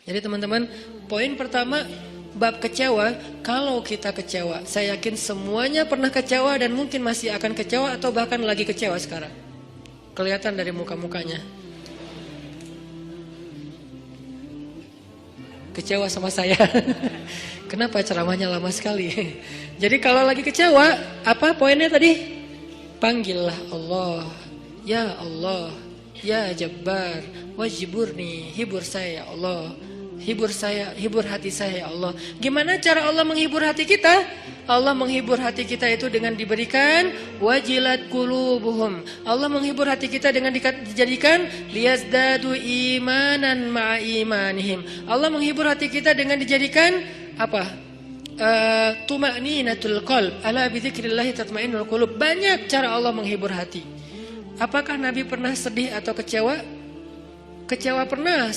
Jadi teman-teman, poin pertama bab kecewa. Kalau kita kecewa, saya yakin semuanya pernah kecewa dan mungkin masih akan kecewa atau bahkan lagi kecewa sekarang. Kelihatan dari muka-mukanya. Kecewa sama saya. Kenapa ceramahnya lama sekali? Jadi kalau lagi kecewa, apa poinnya tadi? Panggillah Allah. Ya Allah, ya Jabbar, wajiburni, hibur saya ya Allah. Hibur saya, hibur hati saya ya Allah. Gimana cara Allah menghibur hati kita? Allah menghibur hati kita itu dengan diberikan wajilat qulubuhum. Allah menghibur hati kita dengan dijadikan liyazdadu imanan ma'a imanihim. Allah menghibur hati kita dengan dijadikan apa? Tuma'ninatul qalb. Ala bidzikrillah tatma'innul qulub. Banyak cara Allah menghibur hati. Apakah Nabi pernah sedih atau kecewa? Kecewa pernah,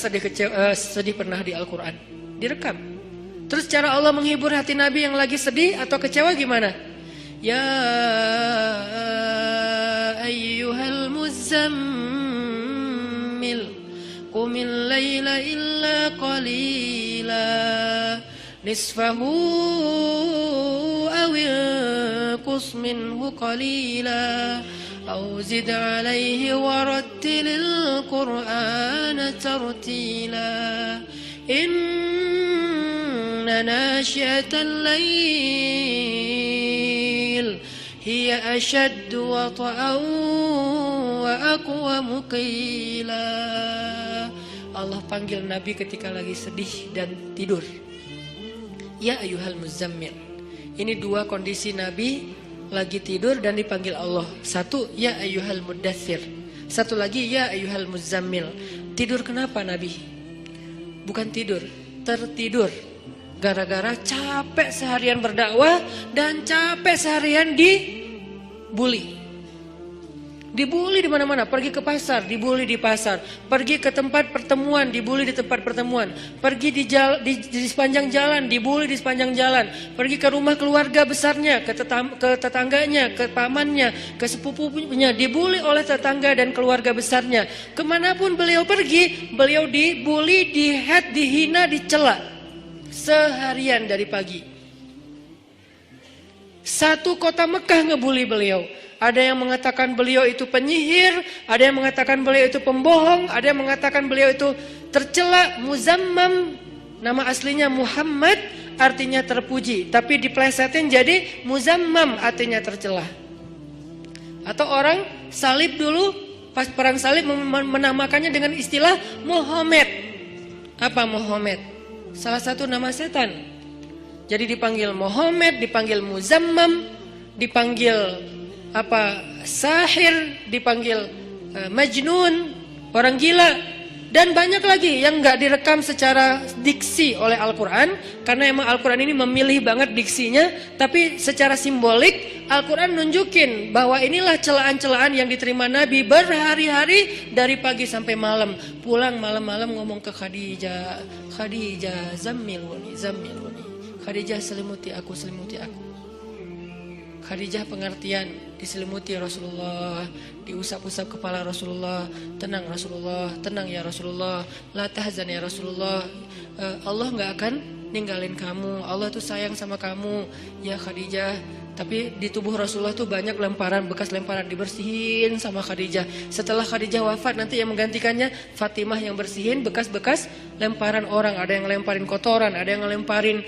sedih pernah di Al-Quran, direkam. Terus cara Allah menghibur hati Nabi yang lagi sedih atau kecewa gimana? Ya ayyuhal muzammil qumil layla illa qalila nisfahu awil qus minhu qalila أو زد عليه ورتل القرآن ترتيلا إن ناشئة الليل هي أشد وطئا وأقوم قيلا. Allah panggil Nabi ketika lagi sedih dan tidur. Ya ayyuhal muzammil. Ini dua kondisi Nabi lagi tidur dan dipanggil Allah. Satu, ya ayyuhal muddathir. Satu lagi, ya ayyuhal muzammil. Tidur kenapa Nabi? Bukan tidur, tertidur. Gara-gara capek seharian berdakwah dan capek seharian dibully. Dibully di mana-mana, pergi ke pasar, dibully di pasar, pergi ke tempat pertemuan, dibully di tempat pertemuan, pergi di sepanjang jalan, dibully di sepanjang jalan, pergi ke rumah keluarga besarnya, ke tetangganya, ke pamannya, ke sepupunya, dibully oleh tetangga dan keluarga besarnya. Kemanapun beliau pergi, beliau dibully, dihina, dicela seharian dari pagi. Satu kota Mekah ngebully beliau. Ada yang mengatakan beliau itu penyihir, ada yang mengatakan beliau itu pembohong, ada yang mengatakan beliau itu tercela. Muzammam, nama aslinya Muhammad, artinya terpuji, tapi diplesetin jadi Muzammam, artinya tercela. Atau orang salib dulu, pas perang salib menamakannya dengan istilah Muhammad. Apa Muhammad? Salah satu nama setan. Jadi dipanggil Muhammad, dipanggil Muzammam, dipanggil sahir, dipanggil majnun, orang gila, dan banyak lagi yang nggak direkam secara diksi oleh Al-Quran, karena emang Al-Quran ini memilih banget diksinya. Tapi secara simbolik Al-Quran nunjukin bahwa inilah celaan-celaan yang diterima Nabi berhari-hari dari pagi sampai malam. Pulang malam-malam ngomong ke Khadijah, Khadijah zammiluni, Khadijah selimuti aku, selimuti aku. Khadijah pengertian, diselimuti Rasulullah, diusap-usap kepala Rasulullah. Tenang Rasulullah, tenang ya Rasulullah, la tahzan ya Rasulullah, Allah gak akan ninggalin kamu, Allah tuh sayang sama kamu ya Khadijah. Tapi di tubuh Rasulullah tuh banyak lemparan, bekas lemparan, dibersihin sama Khadijah. Setelah Khadijah wafat, nanti yang menggantikannya Fatimah yang bersihin bekas-bekas lemparan orang. Ada yang lemparin kotoran, ada yang lemparin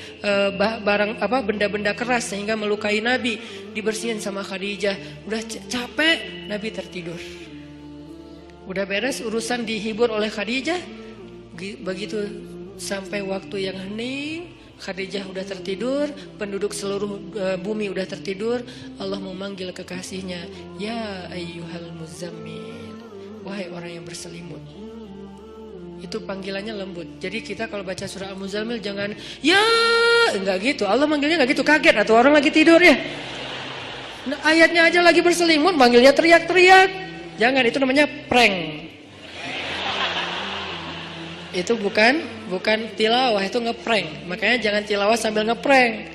barang benda-benda keras sehingga melukai Nabi, dibersihin sama Khadijah. Udah capek, Nabi tertidur. Udah beres urusan, dihibur oleh Khadijah. Begitu sampai waktu yang hening, Khadijah udah tertidur, penduduk seluruh bumi udah tertidur. Allah memanggil kekasihnya, ya ayyuhal muzammil, wahai orang yang berselimut. Itu panggilannya lembut. Jadi kita kalau baca surah Al-Muzammil jangan ya, enggak gitu. Allah manggilnya enggak gitu, kaget atau orang lagi tidur ya. Nah, ayatnya aja lagi berselimut, manggilnya teriak-teriak. Jangan, itu namanya prank. Itu bukan tilawah, itu ngeprank. Makanya jangan tilawah sambil ngeprank.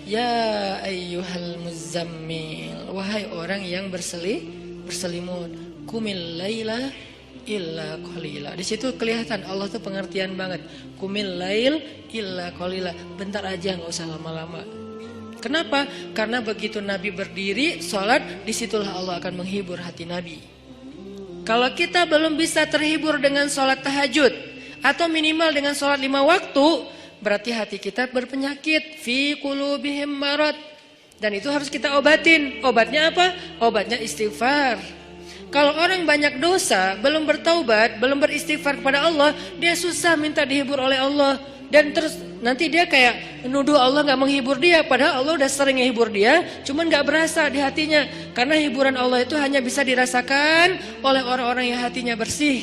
Ya ayyuhal muzammil, wahai orang yang berselimut, qumil laila illa qalila. Di situ kelihatan Allah tuh pengertian banget. Qumil lail illa qalila. Bentar aja, nggak usah lama-lama. Kenapa? Karena begitu Nabi berdiri sholat, disitulah Allah akan menghibur hati Nabi. Kalau kita belum bisa terhibur dengan sholat tahajud atau minimal dengan sholat 5 waktu, berarti hati kita berpenyakit. Fi qulubihim marad. Dan itu harus kita obatin. Obatnya apa? Obatnya istighfar. Kalau orang banyak dosa, belum bertaubat, belum beristighfar kepada Allah, dia susah minta dihibur oleh Allah. Dan terus nanti dia kayak nuduh Allah gak menghibur dia. Padahal Allah udah sering menghibur dia, cuman gak berasa di hatinya. Karena hiburan Allah itu hanya bisa dirasakan oleh orang-orang yang hatinya bersih.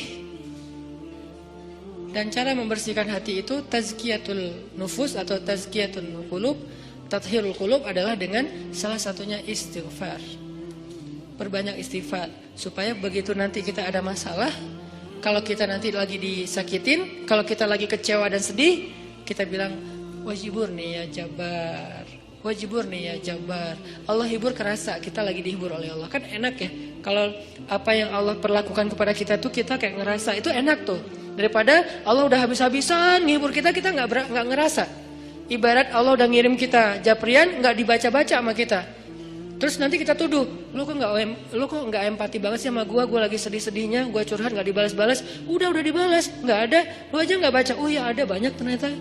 Dan cara membersihkan hati itu tazkiyatul nufus atau tazkiyatul qulub, tathhirul qulub adalah dengan salah satunya istighfar. Perbanyak istighfar supaya begitu nanti kita ada masalah, kalau kita nanti lagi disakitin, kalau kita lagi kecewa dan sedih, kita bilang wajibur nih ya Jabar, wajibur nih ya Jabar. Allah hibur kerasa kita lagi dihibur oleh Allah. Kan enak ya kalau apa yang Allah perlakukan kepada kita tuh kita kayak ngerasa, itu enak tuh. Daripada Allah udah habis-habisan ngehibur kita, kita nggak ngerasa. Ibarat Allah udah ngirim kita japrian, nggak dibaca-baca sama kita. Terus nanti kita tuduh, lu kok nggak empati banget sih sama gue lagi sedih-sedihnya, gue curhat nggak dibalas-balas. Udah dibalas, nggak ada, lu aja nggak baca. Oh ya ada, banyak ternyata.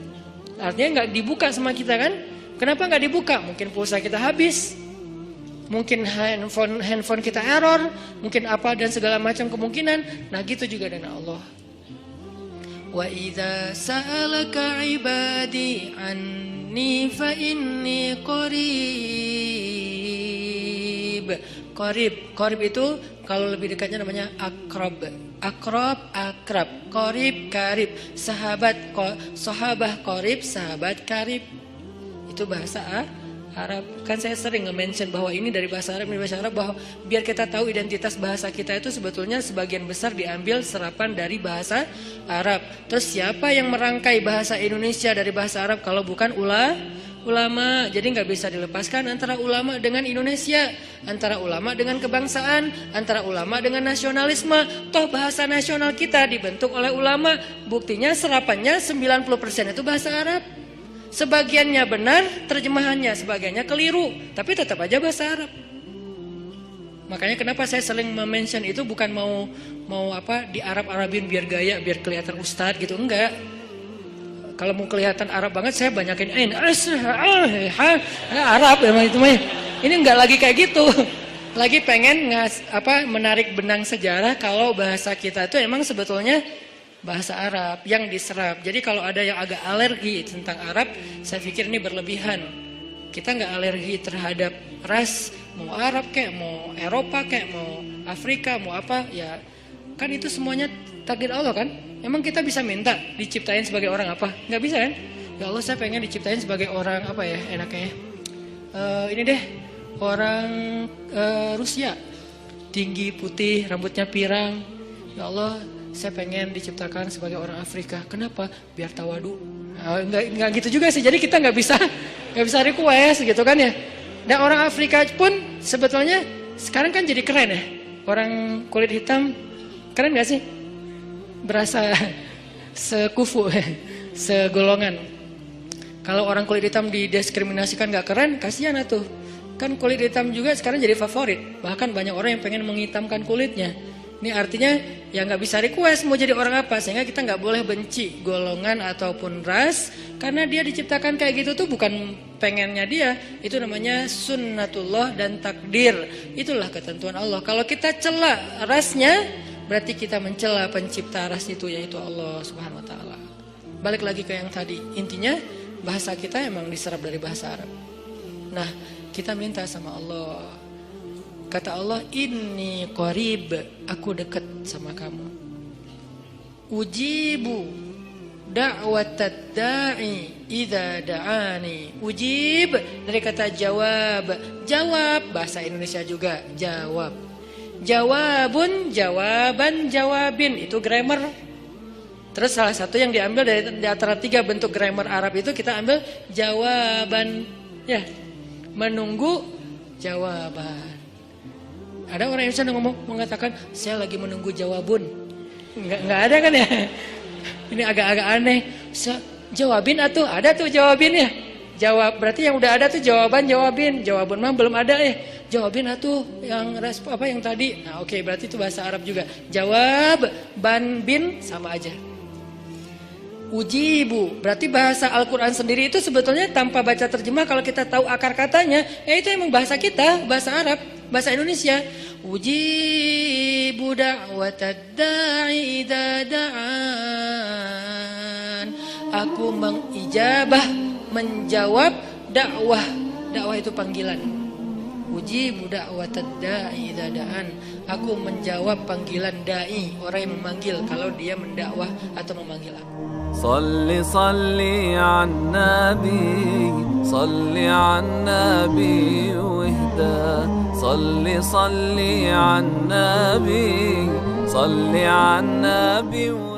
Artinya nggak dibuka sama kita kan? Kenapa nggak dibuka? Mungkin pulsa kita habis, mungkin handphone kita error, mungkin apa dan segala macam kemungkinan. Nah gitu juga dengan Allah. Wa idza sa'alaka ibadi anni fa inni Qarib itu kalau lebih dekatnya namanya akrab. Qarib, karib. Sahabah qarib, sahabat karib. Itu bahasa Arab. Kan saya sering nge-mention bahwa ini dari bahasa Arab, bahwa biar kita tahu identitas bahasa kita itu sebetulnya sebagian besar diambil serapan dari bahasa Arab. Terus siapa yang merangkai bahasa Indonesia dari bahasa Arab kalau bukan ulama? Jadi nggak bisa dilepaskan antara ulama dengan Indonesia, antara ulama dengan kebangsaan, antara ulama dengan nasionalisme. Toh bahasa nasional kita dibentuk oleh ulama. Buktinya serapannya 90% itu bahasa Arab. Sebagiannya benar terjemahannya, sebagiannya keliru, tapi tetap aja bahasa Arab. Makanya kenapa saya sering mention itu bukan mau apa di Arab-Arabin biar gaya, biar kelihatan ustadz gitu, enggak. Kalau mau kelihatan Arab banget saya banyakin Arab emang itu mah. Ini enggak lagi kayak gitu. Lagi pengen menarik benang sejarah kalau bahasa kita itu emang sebetulnya bahasa Arab yang diserap. Jadi kalau ada yang agak alergi tentang Arab, saya pikir ini berlebihan. Kita nggak alergi terhadap ras, mau Arab kayak, mau Eropa kayak, mau Afrika, mau apa, ya kan itu semuanya takdir Allah kan. Emang kita bisa minta diciptain sebagai orang apa? Nggak bisa kan? Ya Allah saya pengen diciptain sebagai orang apa ya enaknya. Ini deh orang Rusia, tinggi, putih, rambutnya pirang. Ya Allah saya pengen diciptakan sebagai orang Afrika. Kenapa? Biar tawadu. Enggak gitu juga sih. Jadi kita nggak bisa request gitu kan ya. Dan orang Afrika pun sebetulnya sekarang kan jadi keren ya. Orang kulit hitam keren nggak sih? Berasa sekufu, segolongan. Kalau orang kulit hitam didiskriminasikan nggak keren, kasihan atuh. Kan kulit hitam juga sekarang jadi favorit. Bahkan banyak orang yang pengen menghitamkan kulitnya. Ini artinya ya nggak bisa request mau jadi orang apa, sehingga kita nggak boleh benci golongan ataupun ras, karena dia diciptakan kayak gitu tuh bukan pengennya dia, itu namanya sunnatullah dan takdir, itulah ketentuan Allah. Kalau kita cela rasnya, berarti kita mencela pencipta ras itu, yaitu Allah Subhanahu Wa Taala. Balik lagi ke yang tadi, intinya bahasa kita emang diserap dari bahasa Arab. Nah kita minta sama Allah. Kata Allah, inni qarib, aku dekat sama kamu. Ujibu da'watad da'i idza da'ani. Ujib dari kata jawab. Jawab bahasa Indonesia juga jawab. Jawabun, jawaban, jawabin, itu grammar. Terus salah satu yang diambil dari antara 3 bentuk grammar Arab itu kita ambil jawaban, ya, menunggu jawaban. Ada orang Indonesia yang mengatakan saya lagi menunggu jawabun. Nggak ada kan ya? Ini agak-agak aneh. Jawabin atuh, ada tuh jawabinnya. Jawab, berarti yang udah ada tuh jawabin. Jawaban mah belum ada ya. Jawabin atuh yang respon apa yang tadi. Nah, oke, berarti itu bahasa Arab juga. Jawab, ban, bin sama aja. Ujibu, berarti bahasa Al-Quran sendiri itu sebetulnya tanpa baca terjemah, kalau kita tahu akar katanya, itu emang bahasa kita, bahasa Arab, bahasa Indonesia. Ujibu da'watad da'i idza da'an. Aku mengijabah, menjawab dakwah. Dakwah itu panggilan. Ujibu da'watad da'i idza da'an. Aku menjawab panggilan dai, orang yang memanggil kalau dia mendakwah atau memanggil aku. Salli salli 'an nabi, salli 'an nabi wahda. Salli salli 'an nabi, salli 'an nabi.